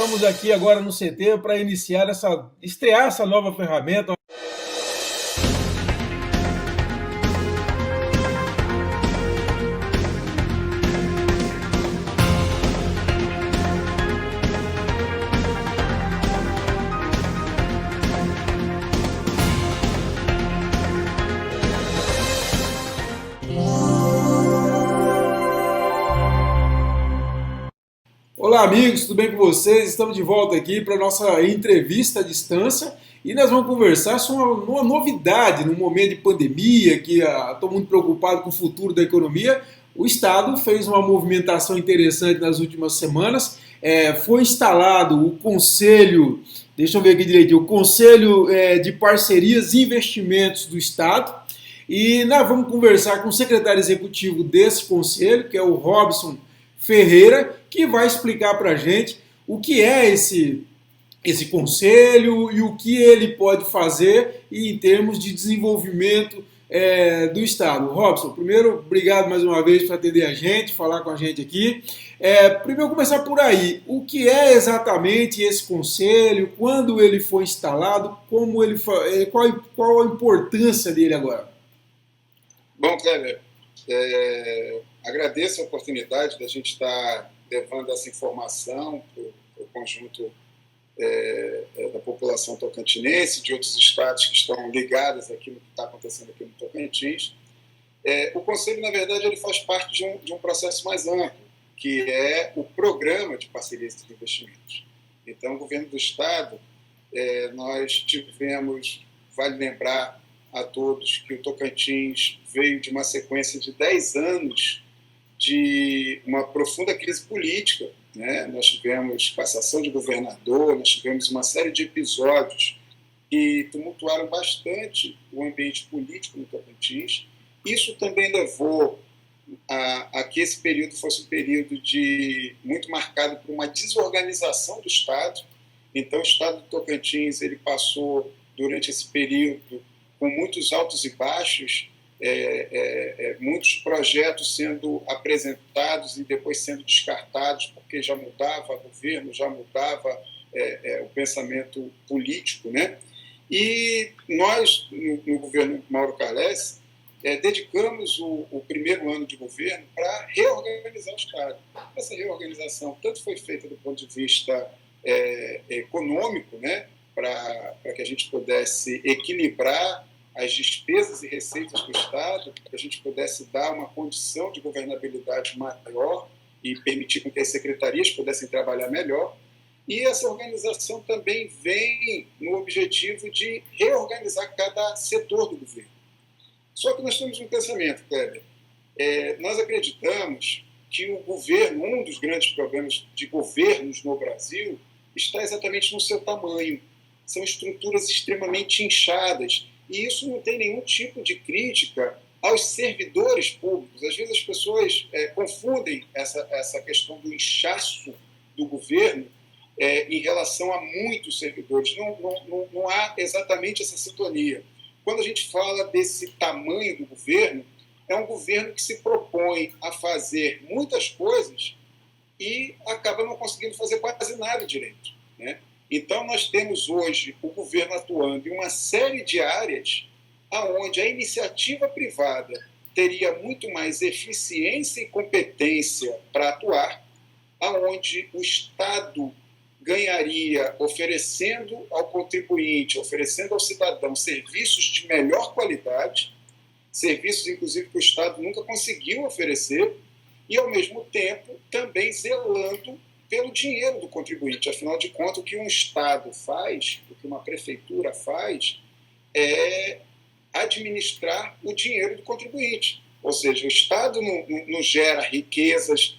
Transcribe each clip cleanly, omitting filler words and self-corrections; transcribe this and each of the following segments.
estamos aqui agora no CT para estrear essa nova ferramenta. Olá, amigos, tudo bem com vocês? Estamos de volta aqui para a nossa entrevista à distância e nós vamos conversar sobre uma novidade no momento de pandemia, que estou muito preocupado com o futuro da economia. O Estado fez uma movimentação interessante nas últimas semanas, foi instalado o Conselho, deixa eu ver aqui direitinho, o Conselho de Parcerias e Investimentos do Estado, e nós vamos conversar com o secretário executivo desse conselho, que é o Robson Ferreira, que vai explicar para a gente o que é esse conselho e o que ele pode fazer em termos de desenvolvimento do Estado. Robson, primeiro, obrigado mais uma vez por atender a gente, falar com a gente aqui. Primeiro, começar por aí. O que é exatamente esse conselho? Quando ele foi instalado? Qual a importância dele agora? Bom, Kleber, agradeço a oportunidade da gente estar levando essa informação para o conjunto da população tocantinense, de outros estados que estão ligados aqui no que está acontecendo aqui no Tocantins. O Conselho, na verdade, ele faz parte de um processo mais amplo, que é o Programa de Parcerias de Investimentos. Então, o governo do Estado, nós tivemos, vale lembrar a todos, que o Tocantins veio de uma sequência de 10 anos de uma profunda crise política, né? Nós tivemos cassação de governador, nós tivemos uma série de episódios que tumultuaram bastante o ambiente político no Tocantins. Isso também levou a que esse período fosse um período muito marcado por uma desorganização do Estado. Então, o Estado do Tocantins ele passou, durante esse período, com muitos altos e baixos, muitos projetos sendo apresentados e depois sendo descartados, porque já mudava o governo, já mudava o pensamento político, né? E nós, no governo Mauro Carles, dedicamos o primeiro ano de governo para reorganizar o Estado. Essa reorganização tanto foi feita do ponto de vista econômico, né? Para que a gente pudesse equilibrar as despesas e receitas do Estado, para que a gente pudesse dar uma condição de governabilidade maior e permitir com que as secretarias pudessem trabalhar melhor. E essa organização também vem no objetivo de reorganizar cada setor do governo. Só que nós temos um pensamento, Kleber. Nós acreditamos que o governo, um dos grandes problemas de governos no Brasil, está exatamente no seu tamanho. São estruturas extremamente inchadas. E isso não tem nenhum tipo de crítica aos servidores públicos. Às vezes as pessoas confundem essa questão do inchaço do governo em relação a muitos servidores. Não há exatamente essa sintonia. Quando a gente fala desse tamanho do governo, é um governo que se propõe a fazer muitas coisas e acaba não conseguindo fazer quase nada direito, né? Então, nós temos hoje o governo atuando em uma série de áreas onde a iniciativa privada teria muito mais eficiência e competência para atuar, onde o Estado ganharia oferecendo ao contribuinte, oferecendo ao cidadão serviços de melhor qualidade, serviços, inclusive, que o Estado nunca conseguiu oferecer, e, ao mesmo tempo, também zelando pelo dinheiro do contribuinte. Afinal de contas, o que um Estado faz, o que uma prefeitura faz, é administrar o dinheiro do contribuinte. Ou seja, o Estado não gera riquezas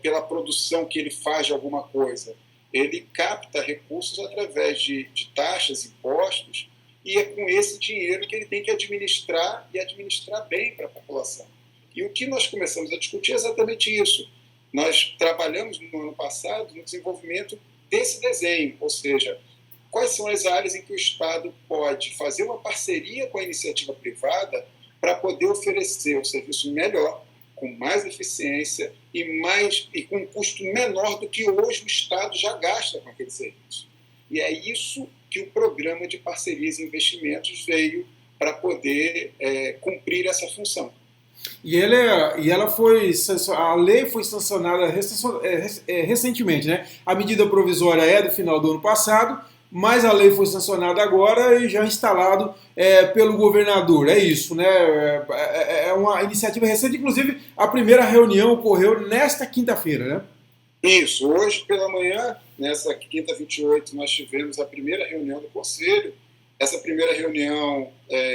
pela produção que ele faz de alguma coisa. Ele capta recursos através de taxas, impostos, e é com esse dinheiro que ele tem que administrar e administrar bem para a população. E o que nós começamos a discutir é exatamente isso. Nós trabalhamos no ano passado no desenvolvimento desse desenho, ou seja, quais são as áreas em que o Estado pode fazer uma parceria com a iniciativa privada para poder oferecer um serviço melhor, com mais eficiência e com um custo menor do que hoje o Estado já gasta com aquele serviço. E é isso que o programa de parcerias e investimentos veio para poder cumprir essa função. A lei foi sancionada recentemente, né? A medida provisória é do final do ano passado, mas a lei foi sancionada agora e já instalado pelo governador. É isso, né? É uma iniciativa recente, inclusive a primeira reunião ocorreu nesta quinta-feira, né? Isso, hoje pela manhã, nessa quinta 28, nós tivemos a primeira reunião do Conselho. Essa primeira reunião,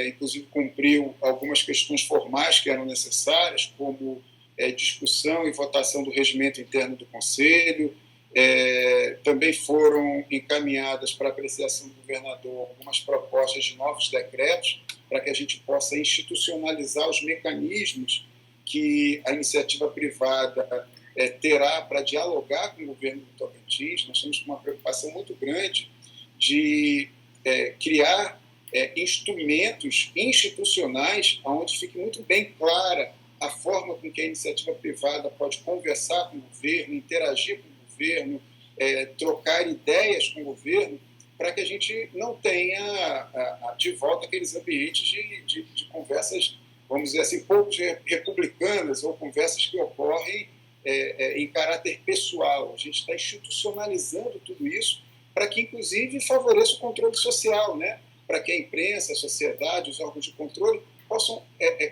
inclusive, cumpriu algumas questões formais que eram necessárias, como discussão e votação do regimento interno do Conselho. Também foram encaminhadas para apreciação do governador algumas propostas de novos decretos para que a gente possa institucionalizar os mecanismos que a iniciativa privada terá para dialogar com o governo do Tocantins. Nós temos uma preocupação muito grande de criar instrumentos institucionais onde fique muito bem clara a forma com que a iniciativa privada pode conversar com o governo, interagir com o governo, trocar ideias com o governo, para que a gente não tenha de volta aqueles ambientes de conversas, vamos dizer assim, pouco republicanas ou conversas que ocorrem em caráter pessoal. A gente está institucionalizando tudo isso para que, inclusive, favoreça o controle social, né? Para que a imprensa, a sociedade, os órgãos de controle possam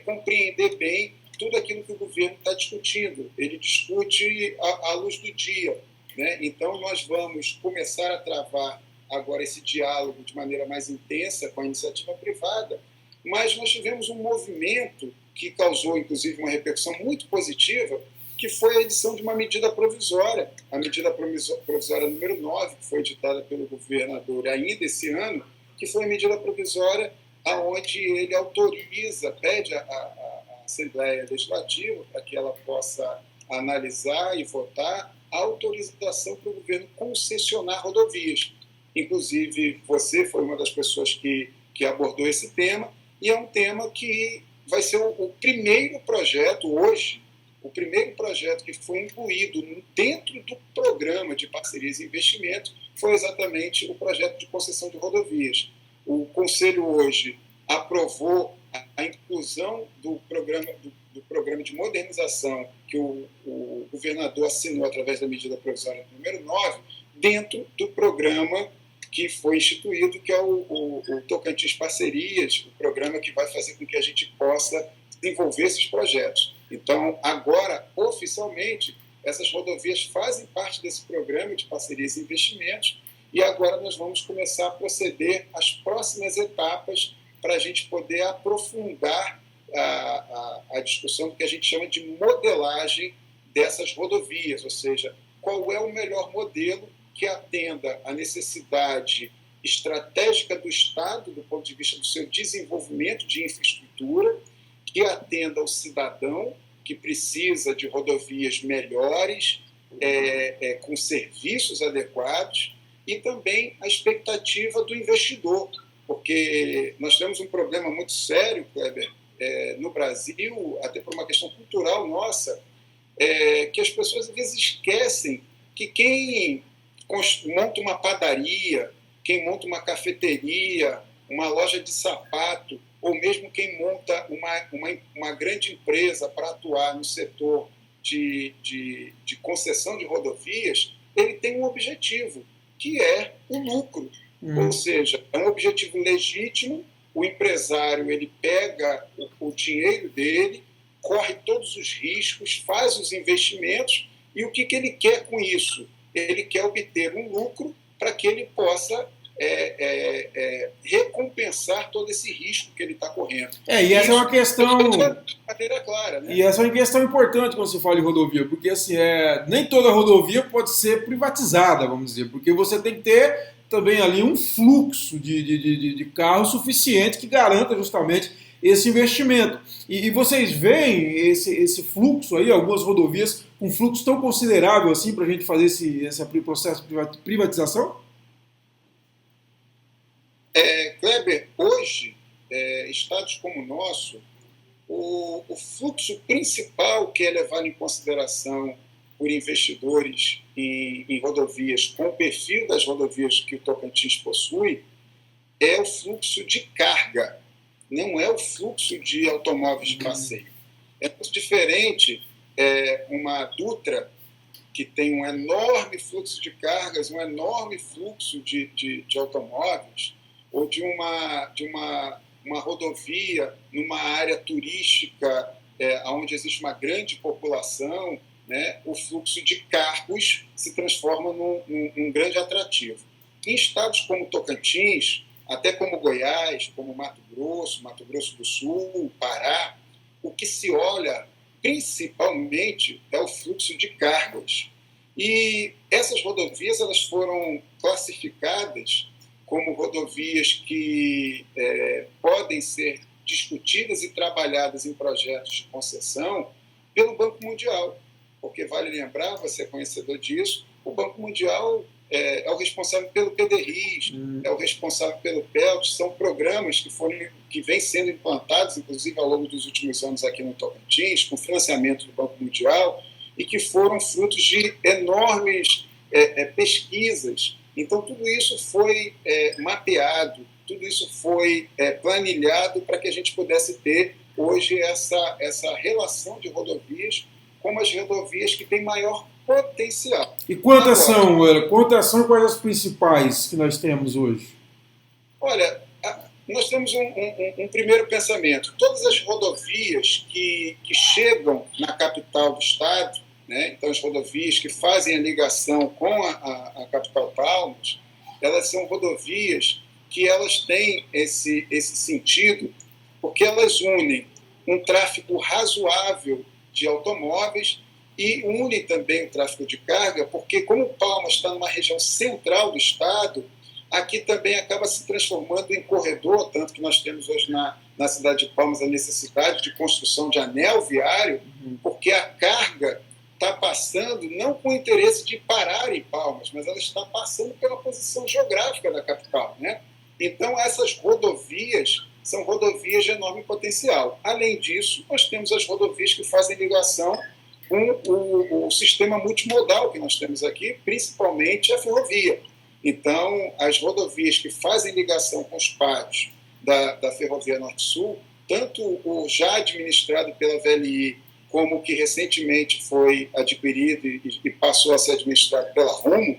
compreender bem tudo aquilo que o governo está discutindo. Ele discute à luz do dia, né? Então, nós vamos começar a travar agora esse diálogo de maneira mais intensa com a iniciativa privada, mas nós tivemos um movimento que causou, inclusive, uma repercussão muito positiva, que foi a edição de uma medida provisória, a medida provisória número 9, que foi editada pelo governador ainda esse ano, que foi a medida provisória onde ele autoriza, pede à Assembleia Legislativa para que ela possa analisar e votar a autorização para o governo concessionar rodovias. Inclusive, você foi uma das pessoas que abordou esse tema, e é um tema que vai ser o primeiro projeto hoje, o primeiro projeto que foi incluído dentro do programa de parcerias e investimento foi exatamente o projeto de concessão de rodovias. O Conselho hoje aprovou a inclusão do programa de modernização que o governador assinou através da medida provisória número 9, dentro do programa que foi instituído, que é o Tocantins Parcerias, o programa que vai fazer com que a gente possa desenvolver esses projetos. Então, agora, oficialmente, essas rodovias fazem parte desse programa de parcerias e investimentos, e agora nós vamos começar a proceder às próximas etapas para a gente poder aprofundar a discussão do que a gente chama de modelagem dessas rodovias, ou seja, qual é o melhor modelo que atenda à necessidade estratégica do Estado, do ponto de vista do seu desenvolvimento de infraestrutura, que atenda ao cidadão que precisa de rodovias melhores, com serviços adequados, e também a expectativa do investidor, porque nós temos um problema muito sério, Kleber, no Brasil, até por uma questão cultural nossa, que as pessoas às vezes esquecem que quem monta uma padaria, quem monta uma cafeteria, uma loja de sapato, ou mesmo quem monta uma grande empresa para atuar no setor de concessão de rodovias, ele tem um objetivo, que é o lucro. Ou seja, é um objetivo legítimo, o empresário ele pega o dinheiro dele, corre todos os riscos, faz os investimentos, e o que ele quer com isso? Ele quer obter um lucro para que ele possa recompensar todo esse risco que ele está correndo. E essa é uma questão. Maneira clara, né? E essa é uma questão importante quando se fala em rodovia, porque assim, nem toda rodovia pode ser privatizada, vamos dizer, porque você tem que ter também ali um fluxo de carros suficiente que garanta justamente esse investimento. E vocês veem esse fluxo aí, algumas rodovias com fluxo tão considerável assim para a gente fazer esse processo de privatização? Kleber, hoje, estados como o nosso, O fluxo principal que é levado em consideração por investidores em rodovias com o perfil das rodovias que o Tocantins possui é o fluxo de carga, não é o fluxo de automóveis de passeio. É muito diferente uma Dutra que tem um enorme fluxo de cargas, um enorme fluxo de automóveis, ou de uma rodovia numa área turística onde existe uma grande população, né, o fluxo de carros se transforma num grande atrativo. Em estados como Tocantins, até como Goiás, como Mato Grosso do Sul, Pará, o que se olha principalmente é o fluxo de cargas. E essas rodovias elas foram classificadas como rodovias que podem ser discutidas e trabalhadas em projetos de concessão pelo Banco Mundial. Porque vale lembrar, você é conhecedor disso, o Banco Mundial é o responsável pelo PDRIS, é o responsável pelo PELT, são programas que vêm sendo implantados, inclusive ao longo dos últimos anos aqui no Tocantins, com financiamento do Banco Mundial, e que foram frutos de enormes pesquisas. Então, tudo isso foi mapeado, tudo isso foi planilhado para que a gente pudesse ter hoje essa relação de rodovias como as rodovias que têm maior potencial. E quantas são, Euler? Quantas são e quais as principais que nós temos hoje? Olha, nós temos um primeiro pensamento. Todas as rodovias que chegam na capital do estado, né, então as rodovias que fazem a ligação com a capital Palmas, elas são rodovias que elas têm esse sentido, porque elas unem um tráfego razoável de automóveis e une também o tráfego de carga, porque como Palmas está numa região central do estado, aqui também acaba se transformando em corredor, tanto que nós temos hoje na cidade de Palmas a necessidade de construção de anel viário, porque a carga está passando não com o interesse de parar em Palmas, mas ela está passando pela posição geográfica da capital, né? Então essas rodovias são rodovias de enorme potencial. Além disso, nós temos as rodovias que fazem ligação com o sistema multimodal que nós temos aqui, principalmente a ferrovia. Então, as rodovias que fazem ligação com os pátios da Ferrovia Norte-Sul, tanto o já administrado pela VLI, como o que recentemente foi adquirido e passou a ser administrado pela Rumo,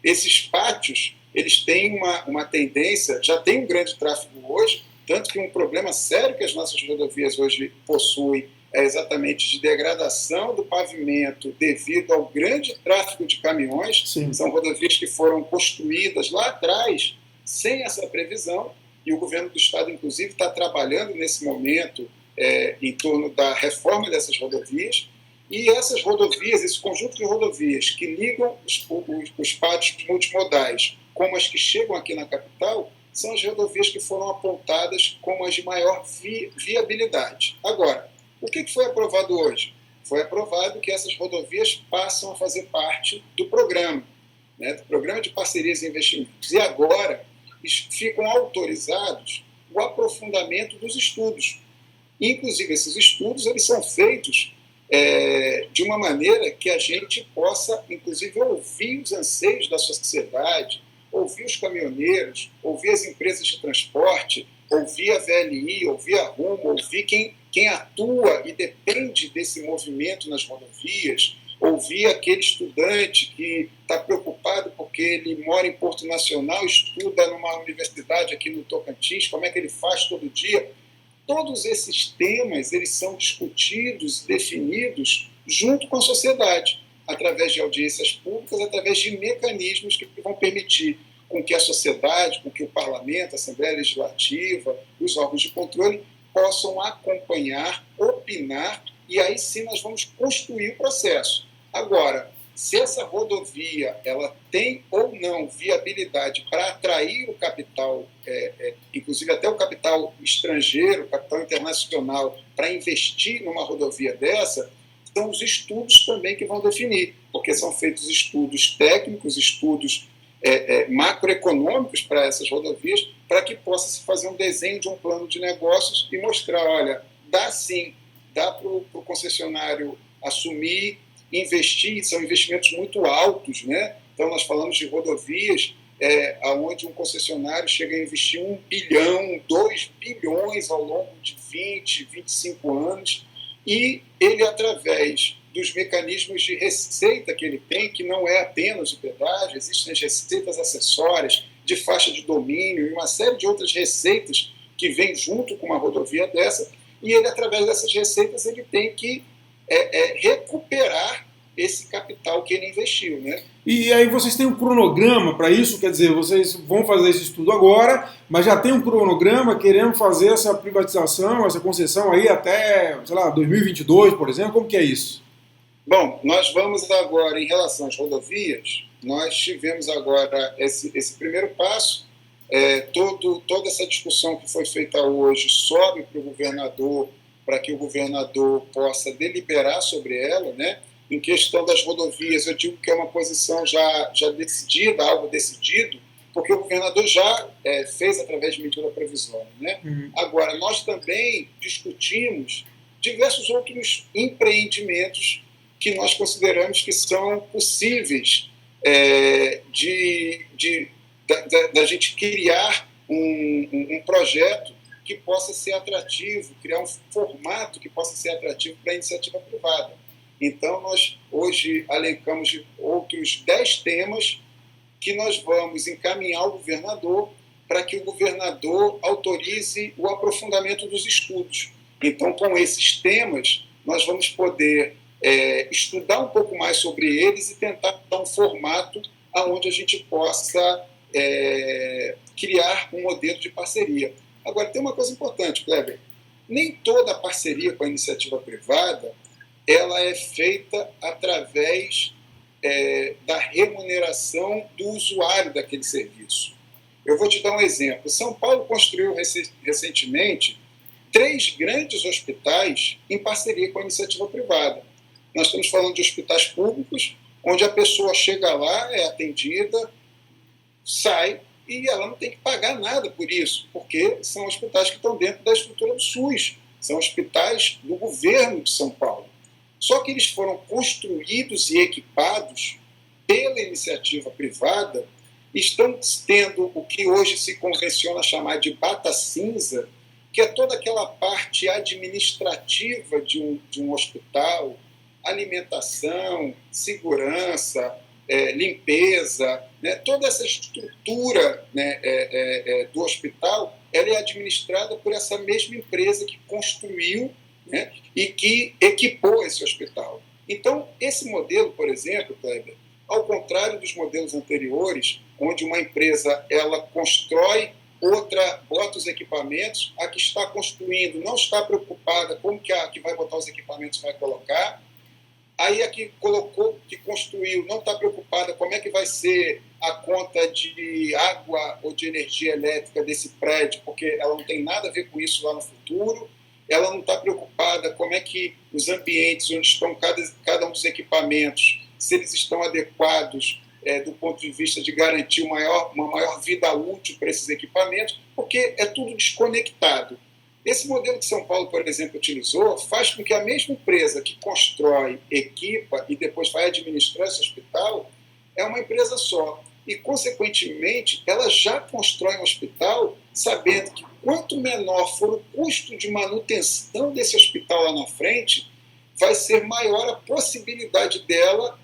esses pátios eles têm uma tendência, já tem um grande tráfego hoje, tanto que um problema sério que as nossas rodovias hoje possuem é exatamente de degradação do pavimento devido ao grande tráfego de caminhões. Sim. São rodovias que foram construídas lá atrás sem essa previsão, e o governo do estado, inclusive, está trabalhando nesse momento em torno da reforma dessas rodovias, e essas rodovias, esse conjunto de rodovias que ligam os pátios multimodais como as que chegam aqui na capital, são as rodovias que foram apontadas como as de maior viabilidade. Agora, o que foi aprovado hoje? Foi aprovado que essas rodovias passam a fazer parte do programa, né, do Programa de Parcerias e Investimentos. E agora ficam autorizados o aprofundamento dos estudos. Inclusive, esses estudos eles são feitos de uma maneira que a gente possa, inclusive, ouvir os anseios da sociedade, ouvir os caminhoneiros, ouvir as empresas de transporte, ouvir a VLI, ouvir a Rumo, ouvir quem atua e depende desse movimento nas rodovias, ouvir aquele estudante que está preocupado porque ele mora em Porto Nacional, estuda numa universidade aqui no Tocantins, como é que ele faz todo dia. Todos esses temas eles são discutidos, definidos junto com a sociedade, através de audiências públicas, através de mecanismos que vão permitir com que a sociedade, com que o parlamento, a Assembleia Legislativa, os órgãos de controle possam acompanhar, opinar, e aí sim nós vamos construir o processo. Agora, se essa rodovia ela tem ou não viabilidade para atrair o capital, inclusive até o capital estrangeiro, o capital internacional, para investir numa rodovia dessa, são os estudos também que vão definir, porque são feitos estudos técnicos, estudos macroeconômicos para essas rodovias, para que possa se fazer um desenho de um plano de negócios e mostrar, olha, dá para o concessionário assumir, investir, são investimentos muito altos, né? Então nós falamos de rodovias, onde um concessionário chega a investir 1 bilhão, 2 bilhões ao longo de 20, 25 anos, e ele, através dos mecanismos de receita que ele tem, que não é apenas o pedágio, existem as receitas acessórias, de faixa de domínio e uma série de outras receitas que vêm junto com uma rodovia dessa, e ele, através dessas receitas, ele tem que recuperar esse capital que ele investiu, né? E aí vocês têm um cronograma para isso? Quer dizer, vocês vão fazer esse estudo agora, mas já tem um cronograma querendo fazer essa privatização, essa concessão aí até, sei lá, 2022, por exemplo? Como que é isso? Bom, nós vamos agora, em relação às rodovias, nós tivemos agora esse primeiro passo, toda essa discussão que foi feita hoje sobe para o governador, para que o governador possa deliberar sobre ela, né? Em questão das rodovias, eu digo que é uma posição já decidida, algo decidido, porque o governador já fez através de medida provisória, né? Agora, nós também discutimos diversos outros empreendimentos que nós consideramos que são possíveis da gente criar um projeto que possa ser atrativo, criar um formato que possa ser atrativo para a iniciativa privada. Então, nós hoje elencamos outros 10 temas que nós vamos encaminhar ao governador para que o governador autorize o aprofundamento dos estudos. Então, com esses temas, nós vamos poder estudar um pouco mais sobre eles e tentar dar um formato onde a gente possa criar um modelo de parceria. Agora, tem uma coisa importante, Kleber. Nem toda parceria com a iniciativa privada ela é feita através da remuneração do usuário daquele serviço. Eu vou te dar um exemplo. São Paulo construiu recentemente 3 grandes hospitais em parceria com a iniciativa privada. Nós estamos falando de hospitais públicos, onde a pessoa chega lá, é atendida, sai, e ela não tem que pagar nada por isso, porque são hospitais que estão dentro da estrutura do SUS, são hospitais do governo de São Paulo. Só que eles foram construídos e equipados pela iniciativa privada, estão tendo o que hoje se convenciona chamar de bata cinza, que é toda aquela parte administrativa de um hospital, alimentação, segurança, limpeza, né? Toda essa estrutura, né, do hospital, ela é administrada por essa mesma empresa que construiu, né, e que equipou esse hospital. Então, esse modelo, por exemplo, Kleber, ao contrário dos modelos anteriores, onde uma empresa ela constrói, outra bota os equipamentos, a que está construindo não está preocupada como que a que vai botar os equipamentos vai colocar, aí a que colocou, que construiu, não está preocupada como é que vai ser a conta de água ou de energia elétrica desse prédio, porque ela não tem nada a ver com isso lá no futuro, ela não está preocupada como é que os ambientes onde estão cada um dos equipamentos, se eles estão adequados do ponto de vista de garantir uma maior vida útil para esses equipamentos, porque é tudo desconectado. Esse modelo que São Paulo, por exemplo, utilizou faz com que a mesma empresa que constrói, equipa e depois vai administrar esse hospital é uma empresa só. E, consequentemente, ela já constrói um hospital sabendo que quanto menor for o custo de manutenção desse hospital lá na frente, vai ser maior a possibilidade dela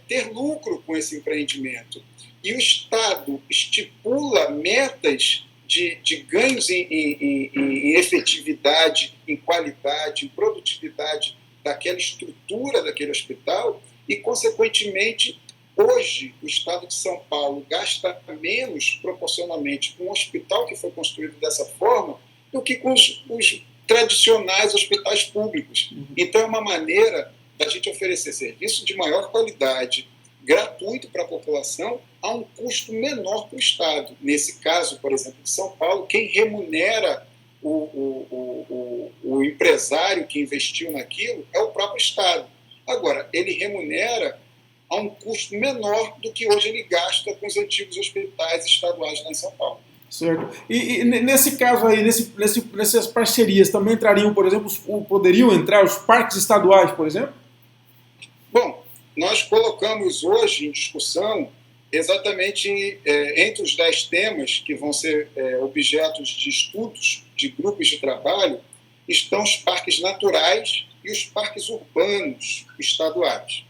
ter lucro com esse empreendimento. E o Estado estipula metas de ganhos em efetividade, em qualidade, em produtividade daquela estrutura daquele hospital e, consequentemente, hoje o Estado de São Paulo gasta menos proporcionalmente com um hospital que foi construído dessa forma do que com os tradicionais hospitais públicos. Então, é uma maneira da gente oferecer serviço de maior qualidade, gratuito para a população, a um custo menor para o Estado. Nesse caso, por exemplo, de São Paulo, quem remunera o empresário que investiu naquilo é o próprio Estado. Agora, ele remunera a um custo menor do que hoje ele gasta com os antigos hospitais estaduais lá em São Paulo. Certo. Nesse caso aí, nessas parcerias, também entrariam, por exemplo, poderiam entrar os parques estaduais, por exemplo? Bom, nós colocamos hoje em discussão exatamente entre os 10 temas que vão ser objetos de estudos de grupos de trabalho, estão os parques naturais e os parques urbanos estaduais.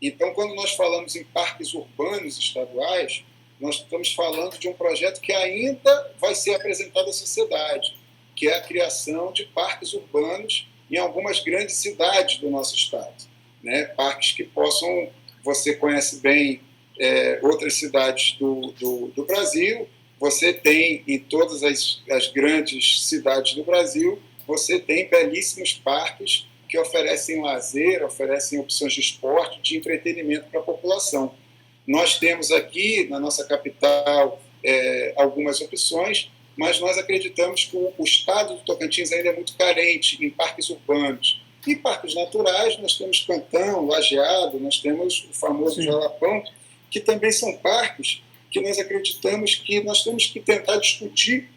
Então, quando nós falamos em parques urbanos estaduais, nós estamos falando de um projeto que ainda vai ser apresentado à sociedade, que é a criação de parques urbanos em algumas grandes cidades do nosso estado, né? Parques que possam, você conhece bem outras cidades do Brasil, você tem em todas as grandes cidades do Brasil, você tem belíssimos parques que oferecem lazer, oferecem opções de esporte, de entretenimento para a população. Nós temos aqui, na nossa capital, algumas opções, mas nós acreditamos que o estado do Tocantins ainda é muito carente em parques urbanos. E parques naturais, nós temos Cantão, Lajeado, nós temos o famoso Jalapão, que também são parques que nós acreditamos que nós temos que tentar discutir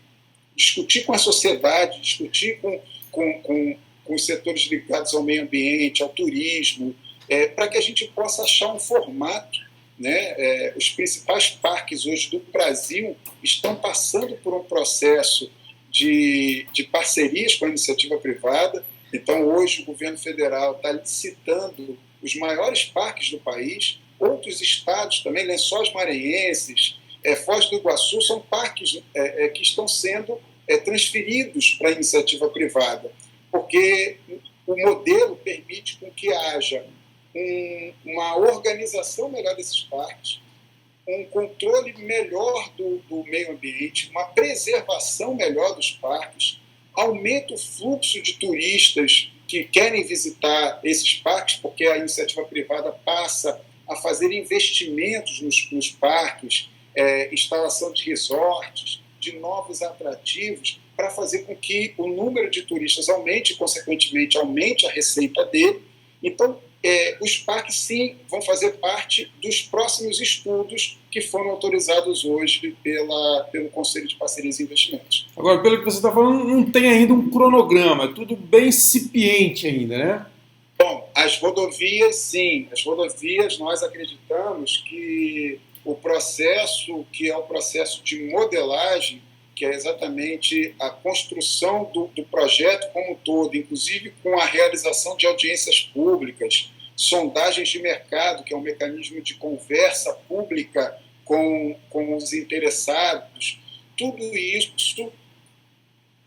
com a sociedade, discutir com os setores ligados ao meio ambiente, ao turismo, para que a gente possa achar um formato, né? Os principais parques hoje do Brasil estão passando por um processo de parcerias com a iniciativa privada. Então, hoje, o governo federal está licitando os maiores parques do país, outros estados também, Lençóis Maranhenses, Foz do Iguaçu, são parques que estão sendo transferidos para a iniciativa privada, porque o modelo permite com que haja uma organização melhor desses parques, um controle melhor do meio ambiente, uma preservação melhor dos parques, aumenta o fluxo de turistas que querem visitar esses parques, porque a iniciativa privada passa a fazer investimentos nos parques, instalação de resorts, de novos atrativos, para fazer com que o número de turistas aumente e, consequentemente, aumente a receita dele. Então, os parques, sim, vão fazer parte dos próximos estudos que foram autorizados hoje pelo Conselho de Parcerias e Investimentos. Agora, pelo que você está falando, não tem ainda um cronograma, é tudo bem incipiente ainda, né? Bom, as rodovias, sim. As rodovias, nós acreditamos que o processo, que é o processo de modelagem, que é exatamente a construção do projeto como um todo, inclusive com a realização de audiências públicas, sondagens de mercado, que é um mecanismo de conversa pública com os interessados, tudo isso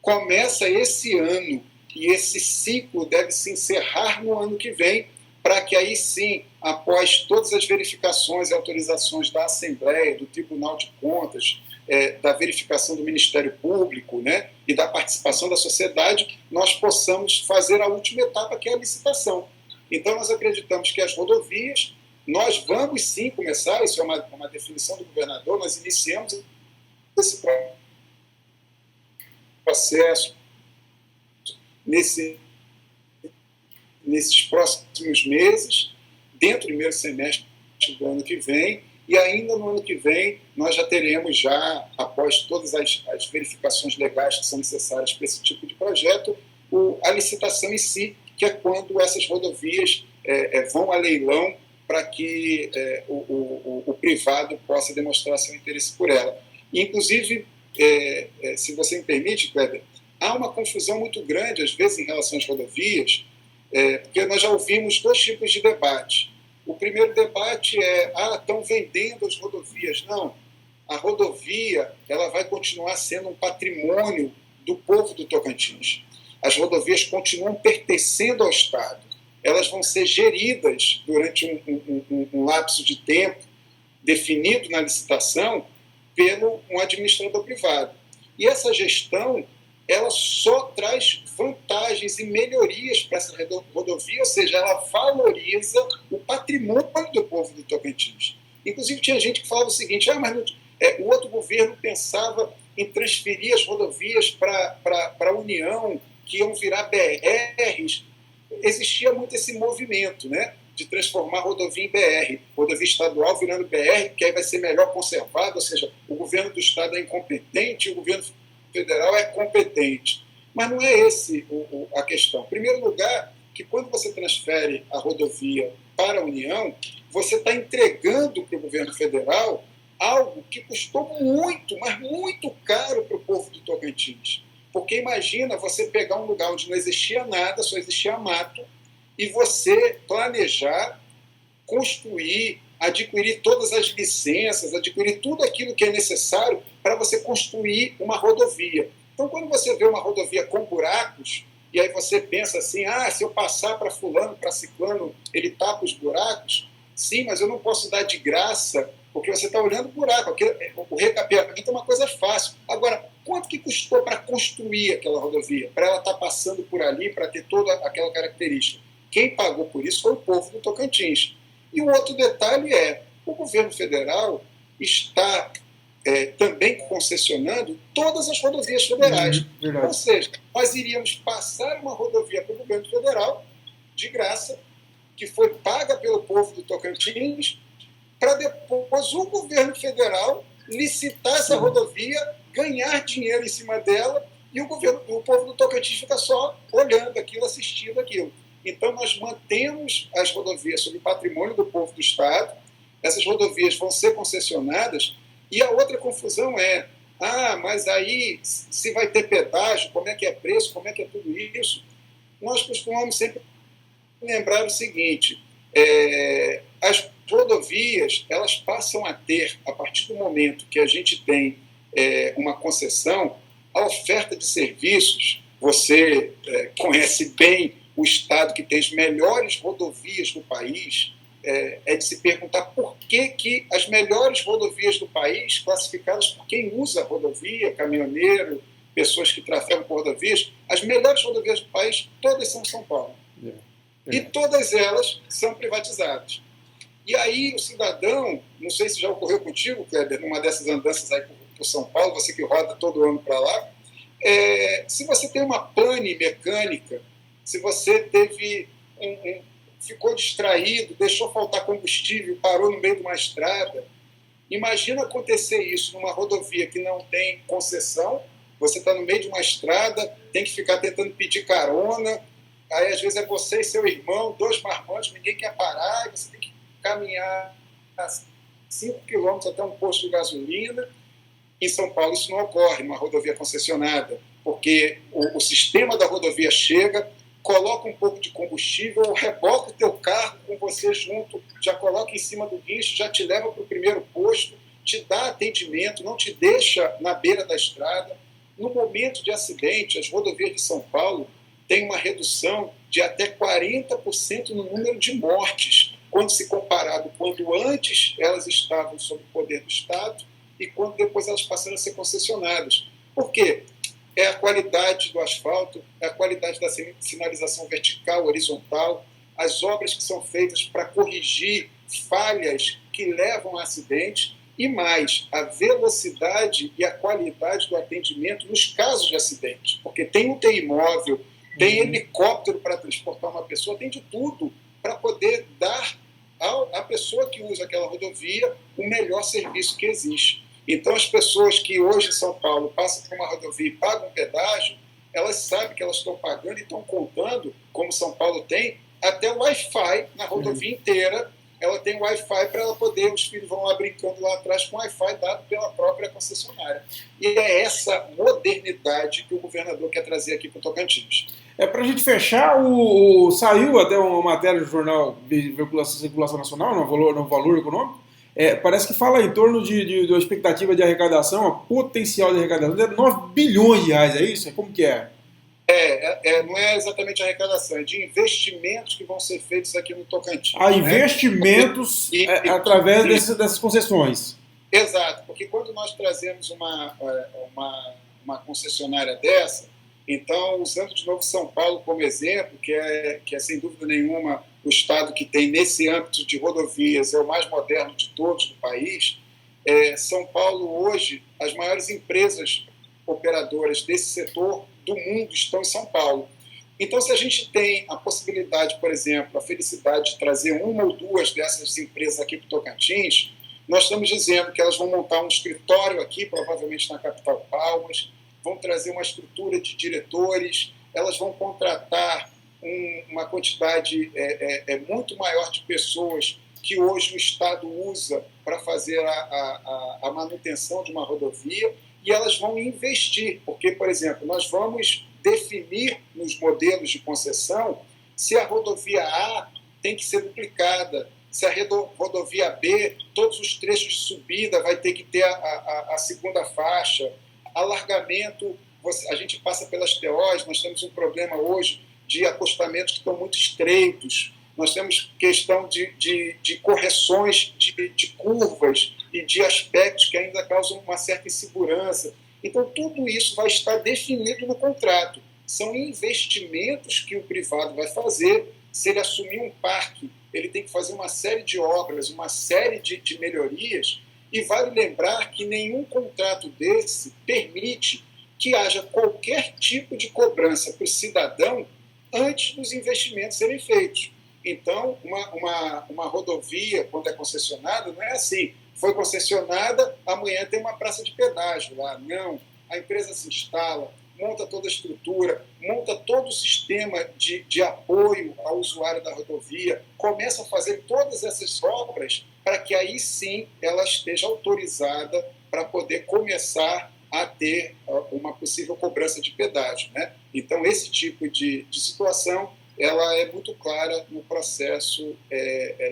começa esse ano, e esse ciclo deve se encerrar no ano que vem, para que aí sim, após todas as verificações e autorizações da Assembleia, do Tribunal de Contas, da verificação do Ministério Público, né, e da participação da sociedade, nós possamos fazer a última etapa, que é a licitação. Então, nós acreditamos que as rodovias, nós vamos sim começar, isso é uma definição do governador, nós iniciamos esse processo nesses próximos meses, dentro do primeiro semestre do ano que vem, e ainda no ano que vem nós já teremos, após todas as verificações legais que são necessárias para esse tipo de projeto, a licitação em si, que é quando essas rodovias vão a leilão para que o privado possa demonstrar seu interesse por ela. E, inclusive, se você me permite, Kleber, há uma confusão muito grande, às vezes, em relação às rodovias, porque nós já ouvimos dois tipos de debate. O primeiro debate é, estão vendendo as rodovias. Não, a rodovia ela vai continuar sendo um patrimônio do povo do Tocantins. As rodovias continuam pertencendo ao Estado. Elas vão ser geridas durante um lapso de tempo definido na licitação pelo um administrador privado. E essa gestão ela só traz vantagens e melhorias para essa rodovia, ou seja, ela valoriza o patrimônio do povo do Tocantins. Inclusive, tinha gente que falava o seguinte, mas o outro governo pensava em transferir as rodovias para a União, que iam virar BRs. Existia muito esse movimento, né? de transformar a rodovia em BR, rodovia estadual virando BR, que aí vai ser melhor conservado, ou seja, o governo do estado é incompetente, o governo federal é competente. Mas não é esse a questão. Em primeiro lugar, que quando você transfere a rodovia para a União, você está entregando para o governo federal algo que custou muito, mas muito caro para o povo do Tocantins. Porque imagina você pegar um lugar onde não existia nada, só existia mato, e você planejar, construir, adquirir todas as licenças, adquirir tudo aquilo que é necessário para você construir uma rodovia. Então, quando você vê uma rodovia com buracos, e aí você pensa assim, se eu passar para fulano, para ciclano, ele tapa os buracos, sim, mas eu não posso dar de graça, porque você está olhando o buraco. O recapeamento é uma coisa fácil. Agora, quanto que custou para construir aquela rodovia? Para ela estar passando por ali, para ter toda aquela característica? Quem pagou por isso foi o povo do Tocantins. E o outro detalhe é, o governo federal está também concessionando todas as rodovias federais. Ou seja, nós iríamos passar uma rodovia para o governo federal, de graça, que foi paga pelo povo do Tocantins, para depois o governo federal licitar essa rodovia, ganhar dinheiro em cima dela, e o povo do Tocantins fica só olhando aquilo, assistindo aquilo. Então, nós mantemos as rodovias sob patrimônio do povo do Estado, essas rodovias vão ser concessionadas, e a outra confusão é, mas aí se vai ter pedágio, como é que é preço, como é que é tudo isso? Nós costumamos sempre lembrar o seguinte, as rodovias, elas passam a ter, a partir do momento que a gente tem uma concessão, a oferta de serviços. Você conhece bem o estado que tem as melhores rodovias do país, é de se perguntar por que as melhores rodovias do país, classificadas por quem usa a rodovia, caminhoneiro, pessoas que trafegam por rodovias, as melhores rodovias do país, todas são em São Paulo. E todas elas são privatizadas. E aí o cidadão, não sei se já ocorreu contigo, Kleber, numa dessas andanças aí por São Paulo, você que roda todo ano para lá, se você tem uma pane mecânica, se você teve ficou distraído, deixou faltar combustível, parou no meio de uma estrada, imagina acontecer isso numa rodovia que não tem concessão, você está no meio de uma estrada, tem que ficar tentando pedir carona, aí às vezes é você e seu irmão, 2 marmanjos, ninguém quer parar, você tem que caminhar 5 quilômetros até um posto de gasolina. Em São Paulo isso não ocorre, numa rodovia concessionada, porque o sistema da rodovia chega, coloca um pouco de combustível, reboca o teu carro com você junto, já coloca em cima do guincho, já te leva para o primeiro posto, te dá atendimento, não te deixa na beira da estrada. No momento de acidente, as rodovias de São Paulo têm uma redução de até 40% no número de mortes, quando se comparado quando antes elas estavam sob o poder do Estado e quando depois elas passaram a ser concessionadas. Por quê? É a qualidade do asfalto, é a qualidade da sinalização vertical, horizontal, as obras que são feitas para corrigir falhas que levam a acidentes e mais, a velocidade e a qualidade do atendimento nos casos de acidente. Porque tem UTI móvel, tem helicóptero para transportar uma pessoa, tem de tudo para poder dar à pessoa que usa aquela rodovia o melhor serviço que existe. Então, as pessoas que hoje em São Paulo passam por uma rodovia e pagam um pedágio, elas sabem que elas estão pagando e estão contando, como São Paulo tem, até o Wi-Fi na rodovia inteira. Ela tem Wi-Fi para ela poder, os filhos vão lá brincando lá atrás com Wi-Fi dado pela própria concessionária. E é essa modernidade que o governador quer trazer aqui para o Tocantins. Para a gente fechar, saiu até uma matéria do jornal de Circulação Nacional, no Valor Econômico, parece que fala em torno da expectativa de arrecadação, a potencial de arrecadação de 9 bilhões de reais, é isso? Como que é? Não é exatamente arrecadação, é de investimentos que vão ser feitos aqui no Tocantins. Investimentos através dessas concessões. Exato, porque quando nós trazemos uma concessionária dessa, então, usando de novo São Paulo como exemplo, que é sem dúvida nenhuma o estado que tem nesse âmbito de rodovias, é o mais moderno de todos do país, São Paulo hoje, as maiores empresas operadoras desse setor do mundo estão em São Paulo. Então, se a gente tem a possibilidade, por exemplo, a felicidade de trazer uma ou duas dessas empresas aqui para o Tocantins, nós estamos dizendo que elas vão montar um escritório aqui, provavelmente na capital Palmas, vão trazer uma estrutura de diretores, elas vão contratar uma quantidade muito maior de pessoas que hoje o Estado usa para fazer a manutenção de uma rodovia, e elas vão investir, porque, por exemplo, nós vamos definir nos modelos de concessão se a rodovia A tem que ser duplicada, se a rodovia B, todos os trechos de subida vai ter que ter a segunda faixa, alargamento, a gente passa pelas TOs, nós temos um problema hoje de acostamentos que estão muito estreitos, nós temos questão de correções de curvas e de aspectos que ainda causam uma certa insegurança. Então, tudo isso vai estar definido no contrato. São investimentos que o privado vai fazer. Se ele assumir um parque, ele tem que fazer uma série de obras, uma série de melhorias, e vale lembrar que nenhum contrato desse permite que haja qualquer tipo de cobrança para o cidadão antes dos investimentos serem feitos. Então, uma rodovia, quando é concessionada, não é assim, foi concessionada, amanhã tem uma praça de pedágio lá. Não, a empresa se instala, monta toda a estrutura, monta todo o sistema de apoio ao usuário da rodovia, começa a fazer todas essas obras para que aí sim ela esteja autorizada para poder começar a ter uma possível cobrança de pedágio, né? Então, esse tipo de situação ela é muito clara no processo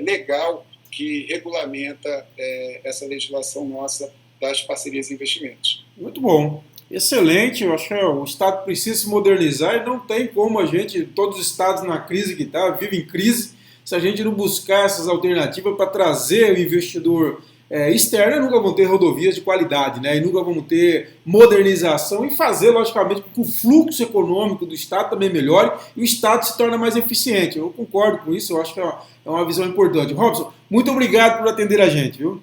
legal que regulamenta essa legislação nossa das parcerias e investimentos. Muito bom. Excelente, eu acho que o Estado precisa se modernizar e não tem como a gente, todos os estados na crise que está, vivem em crise, se a gente não buscar essas alternativas para trazer o investidor externo, nunca vão ter rodovias de qualidade, né? E nunca vamos ter modernização e fazer, logicamente, com que o fluxo econômico do Estado também melhore e o Estado se torne mais eficiente. Eu concordo com isso, eu acho que é uma visão importante. Robson, muito obrigado por atender a gente, viu?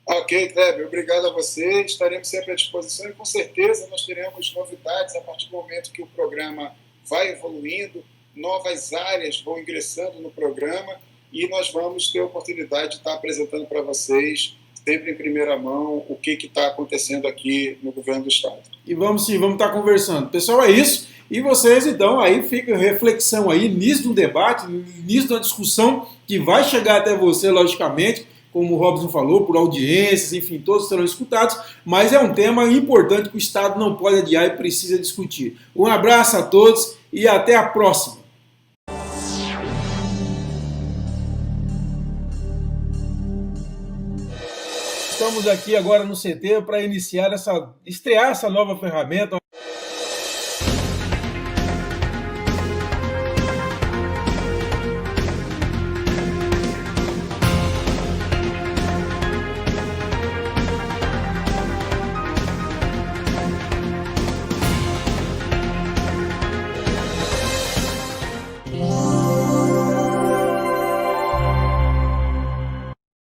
Ok, Kleber, obrigado a você, estaremos sempre à disposição e com certeza nós teremos novidades a partir do momento que o programa vai evoluindo, novas áreas vão ingressando no programa e nós vamos ter a oportunidade de estar apresentando para vocês, sempre em primeira mão, o que está acontecendo aqui no governo do Estado. E vamos sim, vamos estar conversando. Pessoal, é isso. E vocês, então, aí fica reflexão aí, início de um debate, início de uma discussão que vai chegar até você, logicamente, como o Robson falou, por audiências, enfim, todos serão escutados, mas é um tema importante que o Estado não pode adiar e precisa discutir. Um abraço a todos e até a próxima. Estamos aqui agora no CT para estrear essa nova ferramenta.